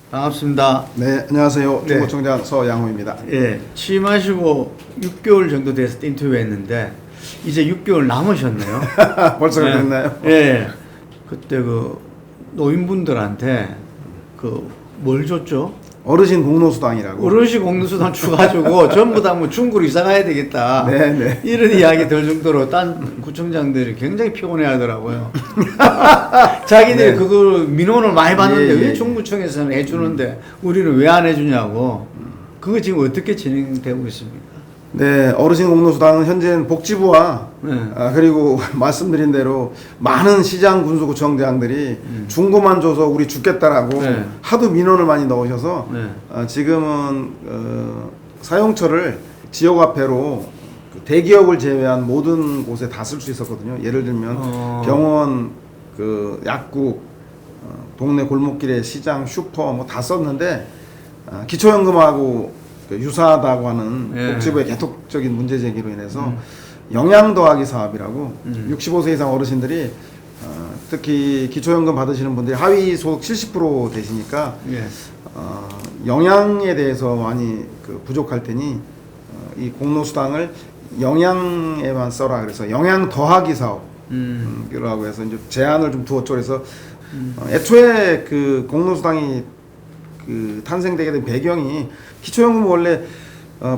반갑습니다. 네, 안녕하세요. 네. 중구청장 서양호입니다. 예, 취임하시고 6개월 정도 돼서 인터뷰했는데 이제 6개월 남으셨네요. 벌써 네. 그랬나요? 예, 그때 그 노인분들한테 그 뭘 줬죠? 어르신 공로수당이라고. 어르신 공로수당 주가지고 전부 다 뭐 중구로 이사 가야 되겠다. 네, 네. 이런 이야기 들 정도로 딴 구청장들이 굉장히 피곤해하더라고요. 자기들이 네. 그걸 민원을 많이 받는데 예, 예, 왜 중구청에서는 해주는데 우리는 왜 안 해주냐고. 그거 지금 어떻게 진행되고 있습니까? 네, 어르신 공로수당은 현재는 복지부와 네. 그리고 말씀드린 대로 많은 시장 군수구청장들이 중고만 줘서 우리 죽겠다라고 네. 하도 민원을 많이 넣으셔서 네. 지금은 사용처를 지역화폐로 그 대기업을 제외한 모든 곳에 다 쓸 수 있었거든요. 예를 들면 병원, 그 약국, 동네 골목길에 시장, 슈퍼 뭐 다 썼는데 기초연금하고 유사하다고 하는 예. 복지부의 계속적인 문제 제기로 인해서 영양 더하기 사업이라고 65세 이상 어르신들이 특히 기초연금 받으시는 분들이 하위 소득 70% 되시니까 예. 영양에 대해서 많이 부족할 테니 이 공로수당을 영양에만 써라 그래서 영양 더하기 사업 이라고 해서 이제 제한을 좀 두었죠. 그래서 애초에 그 공로수당이 그 탄생되게 된 배경이 기초연금은 원래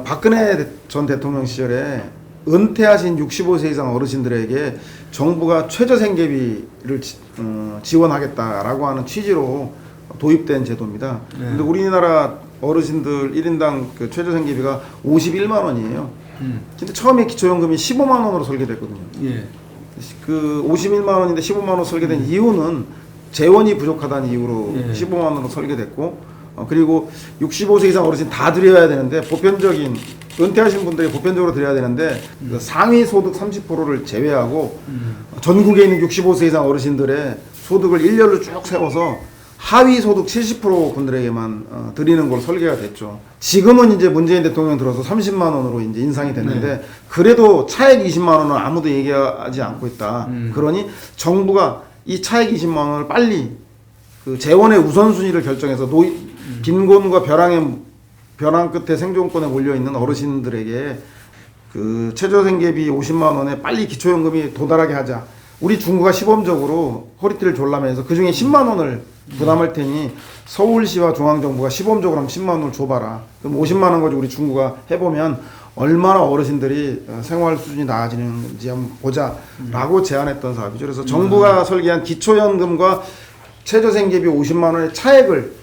박근혜 전 대통령 시절에 은퇴하신 65세 이상 어르신들에게 정부가 최저생계비를 지원하겠다라고 하는 취지로 도입된 제도입니다. 네. 근데 우리나라 어르신들 1인당 그 최저생계비가 51만 원이에요. 근데 처음에 기초연금이 15만 원으로 설계됐거든요. 예. 그 51만 원인데 15만 원 설계된 이유는 재원이 부족하다는 이유로 예. 15만 원으로 설계됐고 그리고 65세 이상 어르신 다 드려야 되는데 보편적인 은퇴하신 분들이 보편적으로 드려야 되는데 그 상위 소득 30%를 제외하고 전국에 있는 65세 이상 어르신들의 소득을 일렬로 쭉 세워서 하위 소득 70% 분들에게만 드리는 걸로 설계가 됐죠. 지금은 이제 문재인 대통령 들어서 30만 원으로 이제 인상이 됐는데 네. 그래도 차액 20만 원은 아무도 얘기하지 않고 있다. 그러니 정부가 이 차액 20만 원을 빨리 그 재원의 우선순위를 결정해서 빈곤과 벼랑 끝에 생존권에 몰려 있는 어르신들에게 그 최저생계비 50만 원에 빨리 기초연금이 도달하게 하자. 우리 중구가 시범적으로 허리띠를 졸라매서 그 중에 10만 원을 부담할 테니 서울시와 중앙정부가 시범적으로 한번 10만 원을 줘봐라. 그럼 50만 원 가지고 우리 중구가 해보면 얼마나 어르신들이 생활 수준이 나아지는지 한번 보자라고 제안했던 사업이죠. 그래서 정부가 설계한 기초연금과 최저생계비 50만 원의 차액을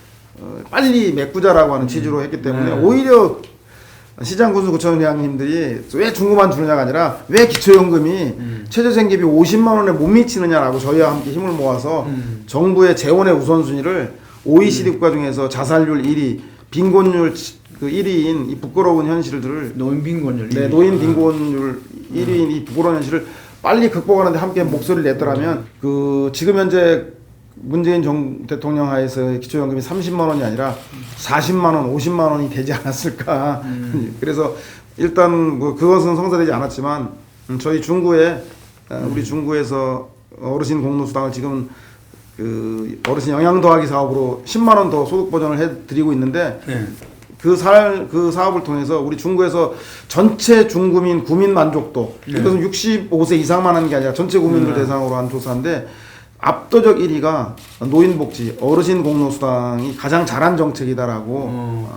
빨리 메꾸자라고 하는 취지로 했기 때문에 오히려 시장 군수구청장님들이 왜 중고만 주느냐가 아니라 왜 기초연금이 최저생계비 50만 원에 못 미치느냐라고 저희와 함께 힘을 모아서 정부의 재원의 우선순위를 OECD 국가 중에서 자살률 1위, 빈곤율 그 1위인 이 부끄러운 현실들을 노인 빈곤율. 네, 노인 빈곤율 1위인 이 부끄러운 현실을 빨리 극복하는데 함께 목소리를 냈더라면 그 지금 현재 문재인 대통령 하에서 기초연금이 30만 원이 아니라 40만 원, 50만 원이 되지 않았을까. 그래서 일단 뭐 그것은 성사되지 않았지만 저희 중구에 우리 중구에서 어르신 공로수당을 지금 그 어르신 영양 더하기 사업으로 10만 원 더 소득 보전을 해드리고 있는데 네. 그 사업을 통해서 우리 중구에서 전체 중구민 구민 만족도 이것은 65세 이상만 하는 게 아니라 전체 국민들 대상으로 한 조사인데 압도적 1위가 노인복지, 어르신 공로수당이 가장 잘한 정책이다라고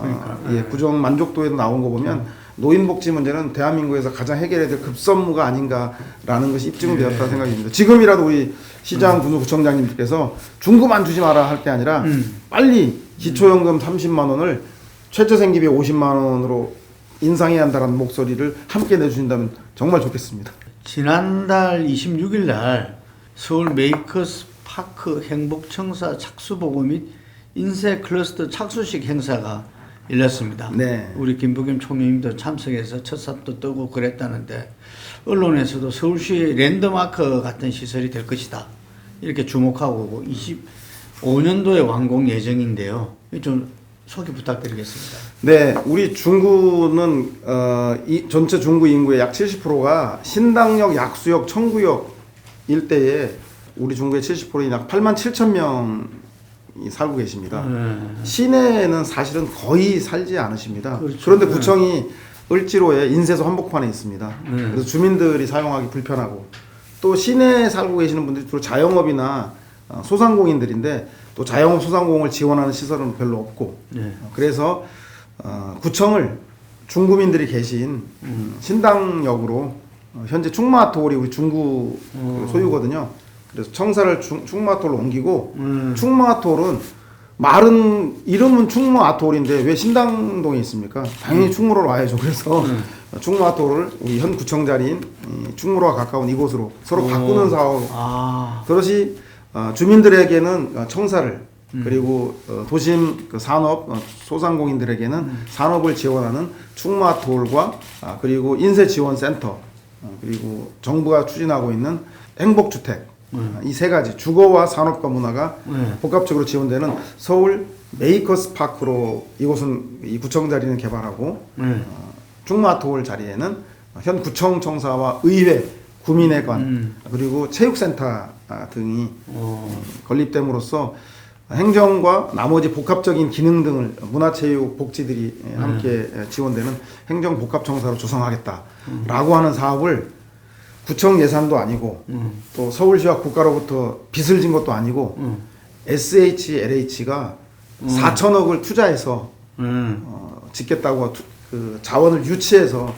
예, 부정 만족도에도 나온 거 보면 노인복지 문제는 대한민국에서 가장 해결해야 될 급선무가 아닌가라는 것이 입증되었다 생각이 듭니다. 지금이라도 우리 시장 군수구청장님께서 중구만 주지 마라 할 게 아니라 빨리 기초연금 30만 원을 최저생계비 50만 원으로 인상해야 한다는 목소리를 함께 내주신다면 정말 좋겠습니다. 지난달 26일 날 서울 메이커스 파크 행복청사 착수보고 및 인쇄 클러스터 착수식 행사가 열렸습니다. 네. 우리 김부겸 총리님도 참석해서 첫 삽도 뜨고 그랬다는데 언론에서도 서울시의 랜드마크 같은 시설이 될 것이다. 이렇게 주목하고 25년도에 완공 예정인데요. 좀 소개 부탁드리겠습니다. 네, 우리 중구는 전체 중구 인구의 약 70%가 신당역, 약수역, 청구역 일대에 우리 중구의 70%인 약 8만 7천 살고 계십니다. 네. 시내에는 사실은 거의 살지 않으십니다. 그렇죠. 그런데 네. 구청이 을지로에 인쇄소 한복판에 있습니다. 그래서 주민들이 사용하기 불편하고 또 시내에 살고 계시는 분들이 주로 자영업이나 소상공인들인데 또 자영업 소상공인을 지원하는 시설은 별로 없고 네. 그래서 구청을 중구민들이 계신 신당역으로 현재 충마톨이 우리 중구 그 소유거든요. 그래서 청사를 충마톨로 옮기고 충마톨은 말은 이름은 충무아톨인데 왜 신당동에 있습니까? 당연히 충무로로 와야죠. 그래서 충무아톨을 우리 현 구청 자리인 충무로와 가까운 이곳으로 서로 바꾸는 사업. 그것이 주민들에게는 청사를 그리고 도심 그 산업 소상공인들에게는 산업을 지원하는 충무아톨과 그리고 인쇄지원센터 그리고 정부가 추진하고 있는 행복주택 이 세 가지 주거와 산업과 문화가 복합적으로 지원되는 서울 메이커스 파크로 이곳은 이 구청 자리는 개발하고 충무아톨 자리에는 현 구청 청사와 의회 구민회관 그리고 체육센터 등이 건립됨으로써 행정과 나머지 복합적인 기능 등을 문화체육 복지들이 함께 지원되는 행정복합청사로 조성하겠다라고 하는 사업을 구청 예산도 아니고 또 서울시와 국가로부터 빚을 진 것도 아니고 SHLH가 4천억을 투자해서 짓겠다고 그 자원을 유치해서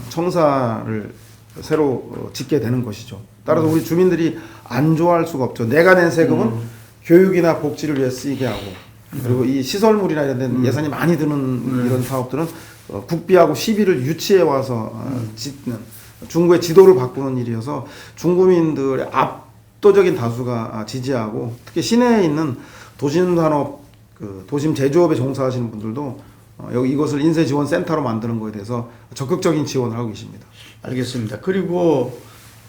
청사를 새로 짓게 되는 것이죠. 따라서 우리 주민들이 안 좋아할 수가 없죠. 내가 낸 세금은 교육이나 복지를 위해 쓰이게 하고 그리고 이 시설물이나 이런 데 예산이 많이 드는 이런 사업들은 국비하고 시비를 유치해 와서 짓는 중구의 지도를 바꾸는 일이어서 중구민들의 압도적인 다수가 지지하고 특히 시내에 있는 도심산업, 그 도심 제조업에 종사하시는 분들도 여기 이것을 인쇄지원센터로 만드는 것에 대해서 적극적인 지원을 하고 계십니다. 알겠습니다. 그리고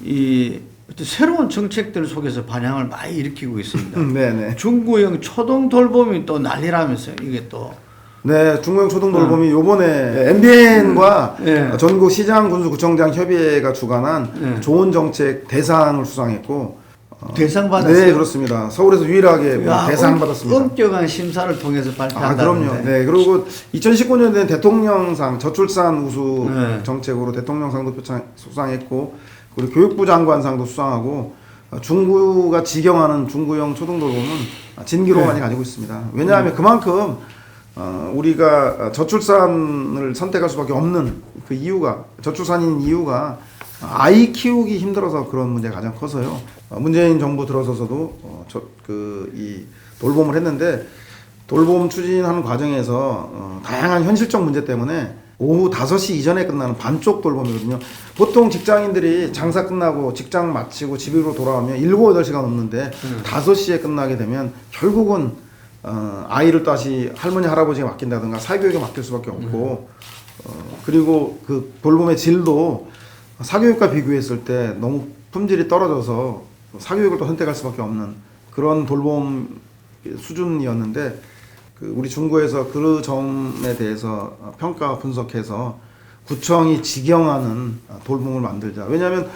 이 어떤 새로운 정책들 속에서 반향을 많이 일으키고 있습니다. 네네. 중구형 초동 돌봄이 또 난리라면서요. 이게 또. 네, 중구형 초등돌봄이 요번에 MBN과 전국 시장 군수 구청장 협의회가 주관한 좋은 정책 대상을 수상했고 대상 받았어요? 네, 그렇습니다. 서울에서 유일하게 대상 받았습니다. 엄격한 심사를 통해서 발표한다는데. 그럼요. 네, 그리고 2019년에는 대통령상 저출산 우수 정책으로 대통령상도 수상했고 그리고 교육부 장관상도 수상하고 중구가 지경하는 중구형 초등돌봄은 진기로만이 가지고 있습니다. 왜냐하면 그만큼 우리가 저출산을 선택할 수밖에 없는 그 이유가 저출산인 이유가 아이 키우기 힘들어서 그런 문제가 가장 커서요. 문재인 정부 들어서서도 이 돌봄을 했는데 돌봄 추진하는 과정에서 다양한 현실적 문제 때문에 오후 5시 이전에 끝나는 반쪽 돌봄이거든요. 보통 직장인들이 장사 끝나고 직장 마치고 집으로 돌아오면 7, 8시간 넘는데 5시에 끝나게 되면 결국은 아이를 다시 할머니 할아버지가 맡긴다든가 사교육에 맡길 수밖에 없고 그리고 그 돌봄의 질도 사교육과 비교했을 때 너무 품질이 떨어져서 사교육을 또 선택할 수밖에 없는 그런 돌봄 수준이었는데 그 우리 중구에서 그 점에 대해서 평가 분석해서 구청이 직영하는 돌봄을 만들자. 왜냐하면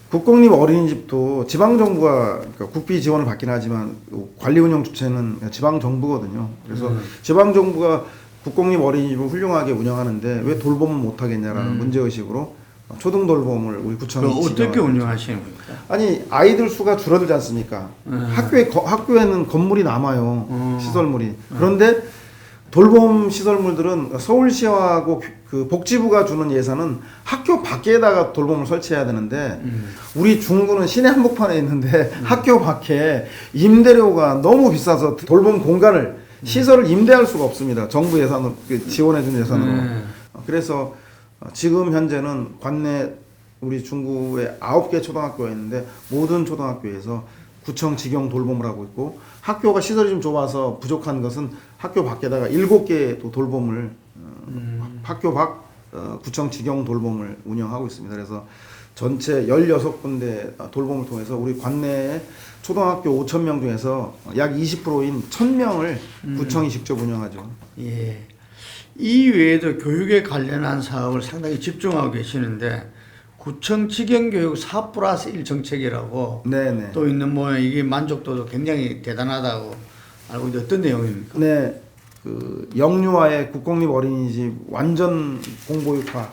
국공립 어린이집도 지방정부가 그러니까 국비 지원을 받긴 하지만 관리 운영 주체는 지방정부거든요. 그래서 지방정부가 국공립 어린이집을 훌륭하게 운영하는데 왜 돌봄은 못하겠냐라는 문제의식으로 초등돌봄을 우리 구청이 어떻게 운영하시는 겁니까? 아니 아이들 수가 줄어들지 않습니까? 학교에는 건물이 남아요. 시설물이. 그런데 돌봄 시설물들은 서울시하고 그 복지부가 주는 예산은 학교 밖에다가 돌봄을 설치해야 되는데 우리 중구는 시내 한복판에 있는데 학교 밖에 임대료가 너무 비싸서 돌봄 공간을 시설을 임대할 수가 없습니다. 정부 예산으로 지원해준 예산으로. 그래서 지금 현재는 관내 우리 중구에 9개 초등학교가 있는데 모든 초등학교에서 구청 직영 돌봄을 하고 있고 학교가 시설이 좀 좁아서 부족한 것은 학교 밖에다가 7개 또 돌봄을 학교 밖 구청 직영 돌봄을 운영하고 있습니다. 그래서 전체 16군데 돌봄을 통해서 우리 관내에 초등학교 5,000명 중에서 약 20%인 1,000명을 구청이 직접 운영하죠. 예. 이 외에도 교육에 관련한 사업을 상당히 집중하고 계시는데 구청 직영교육 4+1 정책이라고 네네. 또 있는 모양 이게 만족도도 굉장히 대단하다고 알고 있는데 어떤 내용입니까? 네, 그 영유아의 국공립 어린이집 완전 공보육화,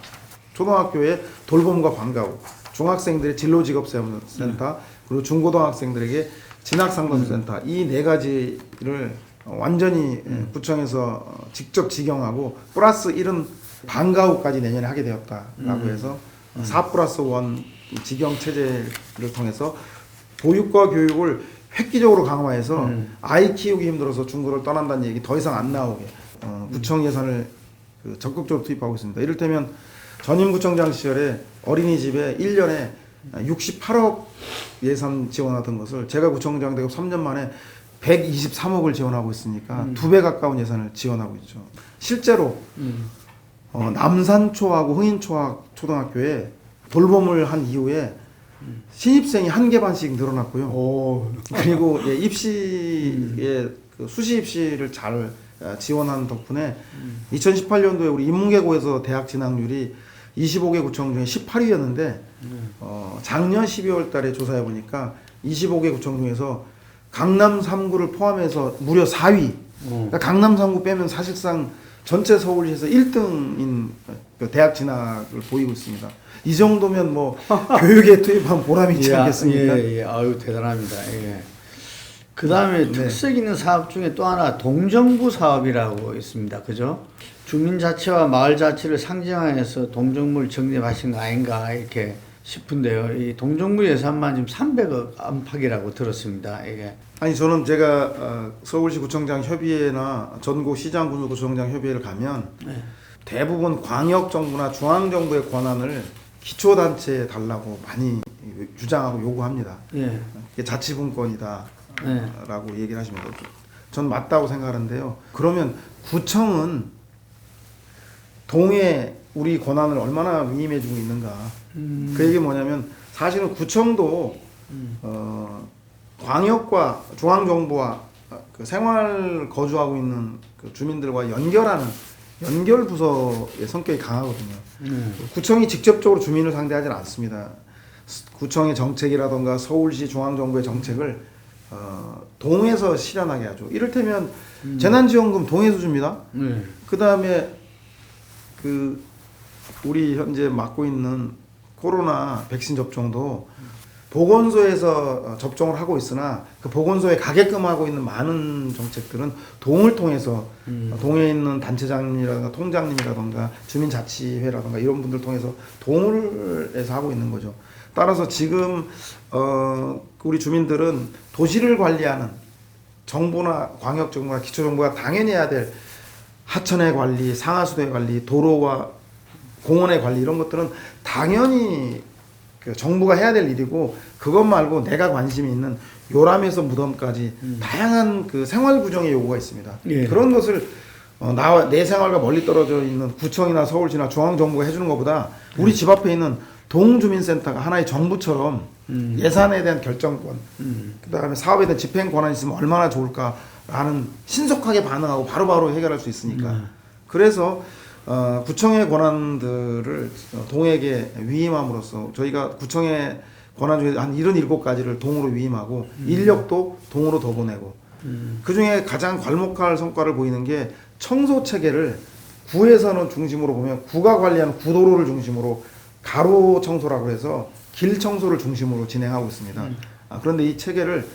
초등학교의 돌봄과 방과후, 중학생들의 진로직업센터, 그리고 중고등학생들에게 진학상담센터 이 네 가지를 완전히 구청에서 직접 직영하고 플러스 1은 방과후까지 내년에 하게 되었다라고 해서 4+1 직영 체제를 통해서 보육과 교육을 획기적으로 강화해서 아이 키우기 힘들어서 중고를 떠난다는 얘기 더 이상 안 나오게 구청 예산을 적극적으로 투입하고 있습니다. 이를테면 전임 구청장 시절에 어린이집에 1년에 68억 예산 지원하던 것을 제가 구청장 되고 3년 만에 123억을 지원하고 있으니까 2배 가까운 예산을 지원하고 있죠. 실제로 남산초하고 흥인초학 초등학교에 돌봄을 한 이후에 신입생이 1개 반씩 늘어났고요. 오. 그리고 예, 입시에 그 수시 입시를 잘 지원한 덕분에 2018년도에 우리 인문계고에서 대학 진학률이 25개 구청 중에 18위였는데 작년 12월 달에 조사해 보니까 25개 구청 중에서 강남 3구를 포함해서 무려 4위. 그러니까 강남 3구 빼면 사실상 전체 서울시에서 1등인 대학 진학을 보이고 있습니다. 이 정도면 뭐 교육에 투입한 보람이 있지 않겠습니까? 예. 아유 대단합니다. 예. 그 다음에 특색 있는 사업 중에 또 하나 동정부 사업이라고 있습니다. 그죠? 주민자치와 마을자치를 상징하여서 동정부를 정립하신 거 아닌가 이렇게 싶은데요. 이 동정부 예산만 지금 300억 안팎이라고 들었습니다. 이게. 아니 저는 제가 서울시 구청장 협의회나 전국 시장 구청장 협의회를 가면 대부분 광역 정부나 중앙 정부의 권한을 기초 단체에 달라고 많이 주장하고 요구합니다. 예. 이게 자치분권이다라고 얘기를 하십니다. 전 맞다고 생각하는데요. 그러면 구청은 동에 우리 권한을 얼마나 위임해주고 있는가? 그 얘기 뭐냐면 사실은 구청도 광역과 중앙 정부와 그 생활 거주하고 있는 그 주민들과 연결하는 연결 부서의 성격이 강하거든요. 구청이 직접적으로 주민을 상대하지는 않습니다. 구청의 정책이라던가 서울시 중앙 정부의 정책을 동에서 실현하게 하죠. 이를테면 재난지원금 동에서 줍니다. 그 다음에 그 우리 현재 맡고 있는 코로나 백신 접종도 보건소에서 접종을 하고 있으나 그 보건소에 가게끔 하고 있는 많은 정책들은 동을 통해서 동에 있는 단체장이라든가 통장님이라든가 주민자치회라든가 이런 분들 통해서 동을 해서 하고 있는 거죠. 따라서 지금 우리 주민들은 도시를 관리하는 정부나 광역정부나 기초정부가 당연히 해야 될 하천의 관리, 상하수도의 관리, 도로와 공원의 관리 이런 것들은 당연히 그 정부가 해야 될 일이고 그것 말고 내가 관심이 있는 요람에서 무덤까지 다양한 그 생활 구정의 요구가 있습니다. 예. 그런 것을 내 생활과 멀리 떨어져 있는 구청이나 서울시나 중앙 정부가 해주는 것보다 우리 집 앞에 있는 동주민센터가 하나의 정부처럼 예산에 대한 결정권, 그다음에 사업에 대한 집행 권한이 있으면 얼마나 좋을까라는 신속하게 반응하고 바로바로 해결할 수 있으니까. 그래서 구청의 권한들을 동에게 위임함으로써 저희가 구청의 권한 중에 한 77가지를 동으로 위임하고 인력도 동으로 더 보내고 그 중에 가장 괄목할 성과를 보이는 게 청소 체계를 구에서는 중심으로 보면 구가 관리하는 구도로를 중심으로 가로 청소라고 해서 길 청소를 중심으로 진행하고 있습니다. 그런데 이 체계를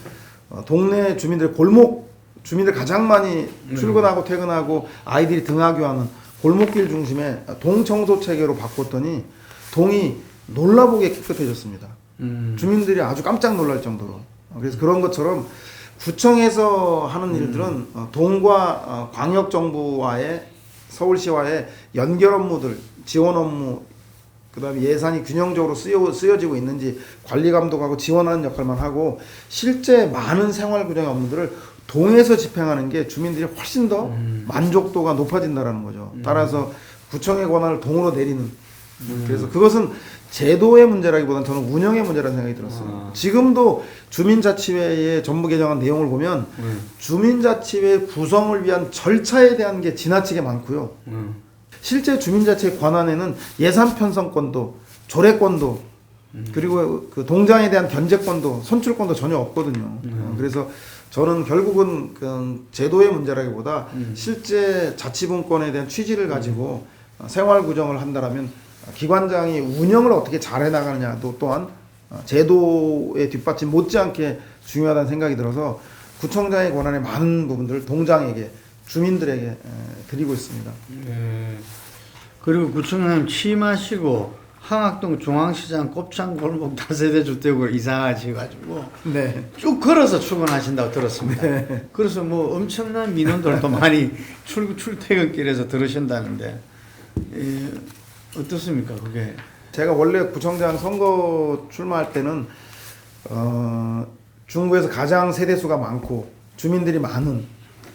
동네 주민들 골목 주민들 가장 많이 출근하고 퇴근하고 아이들이 등하교하는 골목길 중심에 동청소 체계로 바꿨더니 동이 놀라보게 깨끗해졌습니다. 주민들이 아주 깜짝 놀랄 정도로. 그래서 그런 것처럼 구청에서 하는 일들은 동과 광역정부와의 서울시와의 연결 업무들, 지원 업무, 그 다음에 예산이 균형적으로 쓰여지고 있는지 관리 감독하고 지원하는 역할만 하고 실제 많은 생활 구정의 업무들을 동에서 집행하는 게 주민들이 훨씬 더 만족도가 높아진다라는 거죠. 따라서 구청의 권한을 동으로 내리는. 그래서 그것은 제도의 문제라기보다는 저는 운영의 문제라는 생각이 들었어요. 지금도 주민자치회의 전부 개정안 내용을 보면 주민자치회 구성을 위한 절차에 대한 게 지나치게 많고요. 실제 주민자치회 권한에는 예산 편성권도 조례권도 그리고 그 동장에 대한 견제권도 선출권도 전혀 없거든요. 그래서 저는 결국은 그 제도의 문제라기보다 실제 자치분권에 대한 취지를 가지고 생활 구정을 한다라면 기관장이 운영을 어떻게 잘해 나가느냐도 또한 제도의 뒷받침 못지않게 중요하다는 생각이 들어서 구청장의 권한의 많은 부분들을 동장에게 주민들에게 드리고 있습니다. 네. 그리고 구청장 취임하시고 항학동 중앙시장 곱창 골목 다세대 주택으로 이사 가셔가지고 네. 쭉 걸어서 출근하신다고 들었습니다. 네. 그래서 뭐 엄청난 민원들도 많이 출퇴근길에서 들으신다는데 어떻습니까 그게? 제가 원래 구청장 선거 출마할 때는 중구에서 가장 세대수가 많고 주민들이 많은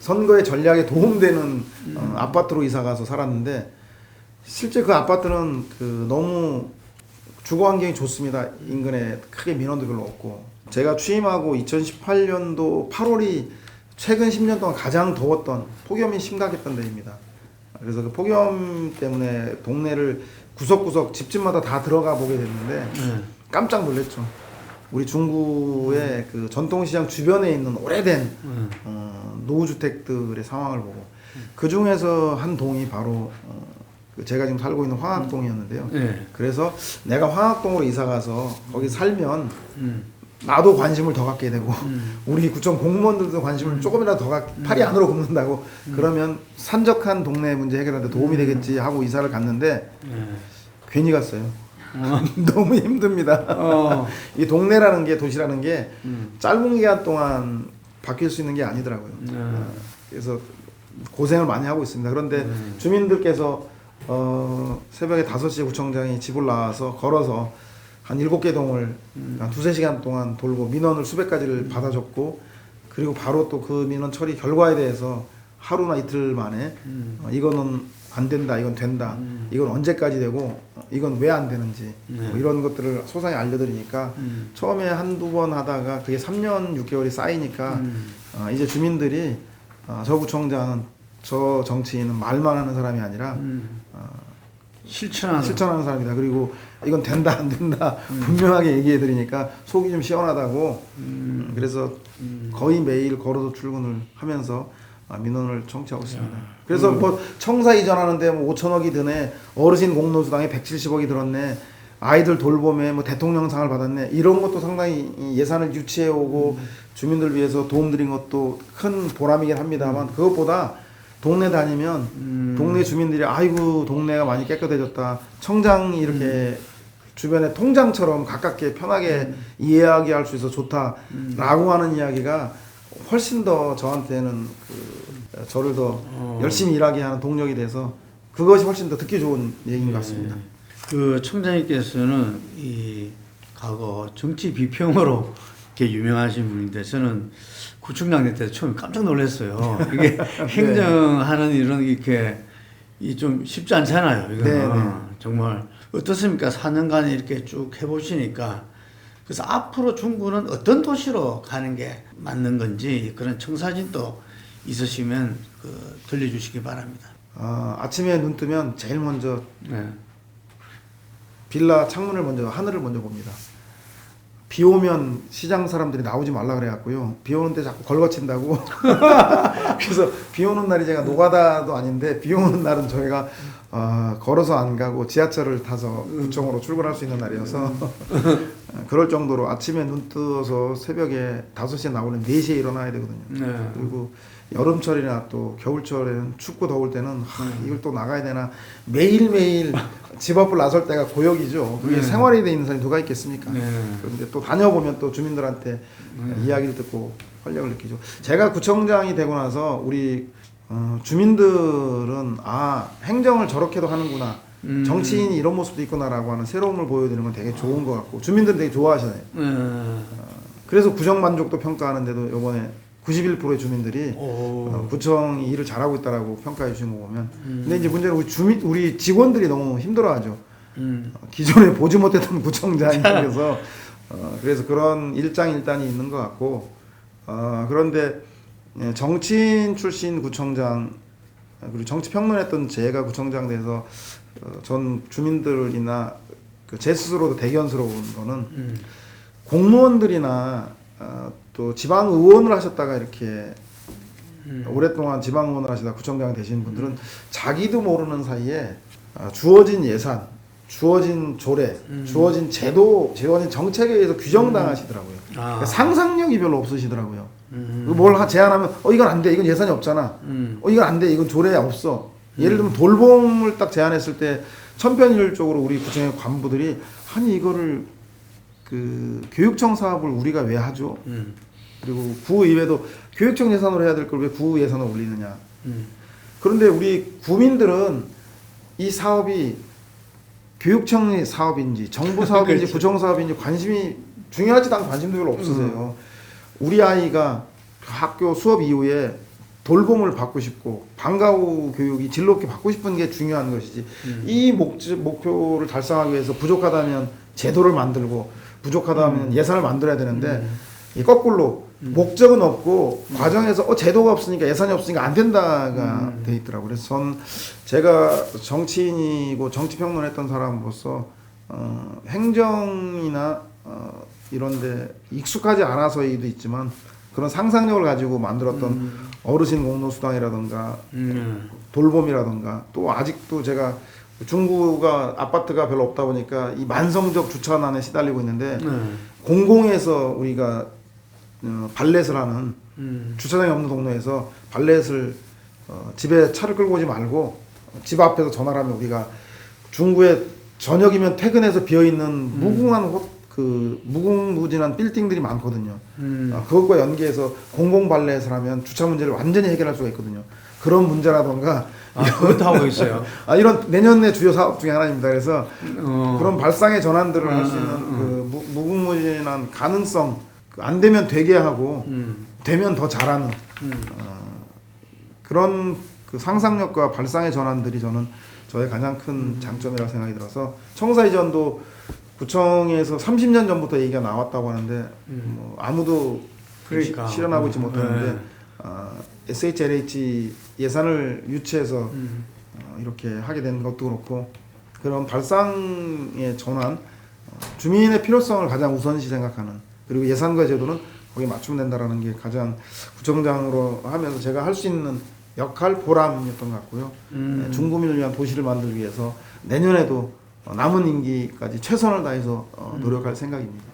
선거의 전략에 도움되는 아파트로 이사 가서 살았는데 실제 그 아파트는 너무 주거 환경이 좋습니다. 인근에 크게 민원도 별로 없고 제가 취임하고 2018년도 8월이 최근 10년 동안 가장 더웠던 폭염이 심각했던 데입니다. 그래서 그 폭염 때문에 동네를 구석구석 집집마다 다 들어가 보게 됐는데 깜짝 놀랐죠. 우리 중구의 그 전통시장 주변에 있는 오래된 노후주택들의 상황을 보고 그 중에서 한 동이 바로 제가 지금 살고 있는 황학동이었는데요. 네. 그래서 내가 황학동으로 이사 가서 거기 살면 나도 관심을 더 갖게 되고 우리 구청 공무원들도 관심을 조금이라도 더 팔이 안으로 굽는다고 그러면 산적한 동네 문제 해결하는데 도움이 되겠지 하고 이사를 갔는데 괜히 갔어요. 너무 힘듭니다. 이 동네라는 게 도시라는 게 짧은 기간 동안 바뀔 수 있는 게 아니더라고요. 그래서 고생을 많이 하고 있습니다. 그런데 주민들께서 새벽에 5시에 구청장이 집을 나와서 걸어서 한 7개 동을 한 2-3시간 동안 돌고 민원을 수백 가지를 받아줬고 그리고 바로 또 그 민원 처리 결과에 대해서 하루나 이틀 만에 이거는 안 된다, 이건 된다, 이건 언제까지 되고 이건 왜 안 되는지 뭐 이런 것들을 소상히 알려드리니까 처음에 한두 번 하다가 그게 3년 6개월이 쌓이니까 이제 주민들이 저 구청장은 저 정치인은 말만 하는 사람이 아니라 실천하는 사람이다. 그리고 이건 된다 안 된다 분명하게 얘기해 드리니까 속이 좀 시원하다고 그래서 거의 매일 걸어서 출근을 하면서 민원을 청취하고 있습니다. 그래서 뭐 청사 이전하는데 뭐 5천억이 드네, 어르신 공로수당에 170억이 들었네, 아이들 돌봄에 뭐 대통령상을 받았네, 이런 것도 상당히 예산을 유치해 오고 주민들 위해서 도움 드린 것도 큰 보람이긴 합니다만 그것보다 동네 다니면 동네 주민들이 아이고 동네가 많이 깨끗해졌다, 청장이 이렇게 주변에 통장처럼 가깝게 편하게 이야기할 수 있어서 좋다라고 하는 이야기가 훨씬 더 저한테는 저를 더 열심히 일하게 하는 동력이 돼서 그것이 훨씬 더 듣기 좋은 얘기인 것 같습니다. 그 청장님께서는 이 과거 정치 비평으로 이렇게 유명하신 분인데 저는 구청장 때 처음에 깜짝 놀랐어요. 이게 행정하는 일은 이렇게 좀 쉽지 않잖아요. 이거는 정말 어떻습니까? 4년간 이렇게 쭉 해보시니까 그래서 앞으로 중구는 어떤 도시로 가는 게 맞는 건지 그런 청사진도 있으시면 들려주시기 바랍니다. 아침에 눈 뜨면 제일 먼저 빌라 창문을 먼저 하늘을 먼저 봅니다. 비 오면 시장 사람들이 나오지 말라 그래갖고요. 비 오는데 자꾸 걸거친다고. 그래서 비 오는 날이 제가 노가다도 아닌데 비 오는 날은 저희가 걸어서 안 가고 지하철을 타서 구청으로 출근할 수 있는 날이어서 그럴 정도로 아침에 눈 뜨어서 새벽에 5시에 나오면 4시에 일어나야 되거든요. 그리고 여름철이나 또 겨울철에는 춥고 더울 때는 이걸 또 나가야 되나 매일매일 집 앞을 나설 때가 고역이죠. 그게 생활이 돼 있는 사람이 누가 있겠습니까? 그런데 또 다녀보면 또 주민들한테 이야기를 듣고 활력을 느끼죠. 제가 구청장이 되고 나서 우리 주민들은 행정을 저렇게도 하는구나, 정치인이 이런 모습도 있구나라고 하는 새로움을 보여드리는 건 되게 좋은 것 같고 주민들은 되게 좋아하시네요. 그래서 구정 만족도 평가하는데도 이번에 91%의 주민들이 구청이 일을 잘하고 있다라고 평가해 주신 거 보면 근데 이제 문제는 우리 직원들이 너무 힘들어하죠. 기존에 보지 못했던 구청장에서 그래서 그런 일장일단이 있는 것 같고 그런데 정치인 출신 구청장 그리고 정치 평론했던 제가 구청장 돼서 전 주민들이나 제 스스로도 대견스러운 거는 공무원들이나 또 지방 의원을 하셨다가 이렇게 오랫동안 지방 의원을 하시다 구청장 되신 분들은 자기도 모르는 사이에 주어진 예산, 주어진 조례, 주어진 제도, 주어진 정책에 의해서 규정당하시더라고요. 그러니까 상상력이 별로 없으시더라고요. 뭘 제안하면 이건 안 돼, 이건 예산이 없잖아. 이건 안 돼, 이건 조례 없어. 예를 들면 돌봄을 딱 제안했을 때 천편일률적으로 우리 구청의 관부들이 아니 이거를 그 교육청 사업을 우리가 왜 하죠? 그리고 구의회도 교육청 예산으로 해야 될 걸 왜 구 예산을 올리느냐? 그런데 우리 구민들은 이 사업이 교육청 사업인지 정부 사업인지 그렇지. 구청 사업인지 관심이 중요하지도 않고 관심도 별로 없으세요. 우리 아이가 학교 수업 이후에 돌봄을 받고 싶고 방과 후 교육이 질 높게 받고 싶은 게 중요한 것이지 이 목표를 달성하기 위해서 부족하다면 제도를 만들고 부족하다면 예산을 만들어야 되는데 이 거꾸로 목적은 없고 과정에서 제도가 없으니까 예산이 없으니까 안 된다가 돼 있더라고요. 그래서 전 제가 정치인이고 정치평론했던 사람으로서 행정이나 이런데 익숙하지 않아서이도 있지만 그런 상상력을 가지고 만들었던 어르신 공로수당이라든가 돌봄이라든가 또 아직도 제가 중구가 아파트가 별로 없다 보니까 이 만성적 주차난에 시달리고 있는데 공공에서 우리가 발렛을 하는 주차장이 없는 동네에서 발렛을 집에 차를 끌고 오지 말고 집 앞에서 전화를 하면 우리가 중구에 저녁이면 퇴근해서 비어있는 무궁한 무궁무진한 빌딩들이 많거든요. 그것과 연계해서 공공 발렛을 하면 주차 문제를 완전히 해결할 수가 있거든요. 그런 문제라던가 그것도 하고 있어요. 이런 내년의 주요 사업 중에 하나입니다. 그래서 그런 발상의 전환들을 할 수 있는 그 무궁무진한 가능성 안 되면 되게 하고 되면 더 잘하는 그런 그 상상력과 발상의 전환들이 저는 저의 가장 큰 장점이라고 생각이 들어서 청사 이전도 구청에서 30년 전부터 얘기가 나왔다고 하는데 뭐 아무도 그러니까. 실현하고 있지 못하는데 SHLH 예산을 유치해서 이렇게 하게 된 것도 그렇고 그런 발상의 전환, 주민의 필요성을 가장 우선시 생각하는 그리고 예산과 제도는 거기에 맞추면 된다라는 게 가장 구청장으로 하면서 제가 할 수 있는 역할 보람이었던 것 같고요. 중구민을 위한 도시를 만들기 위해서 내년에도 남은 임기까지 최선을 다해서 노력할 생각입니다.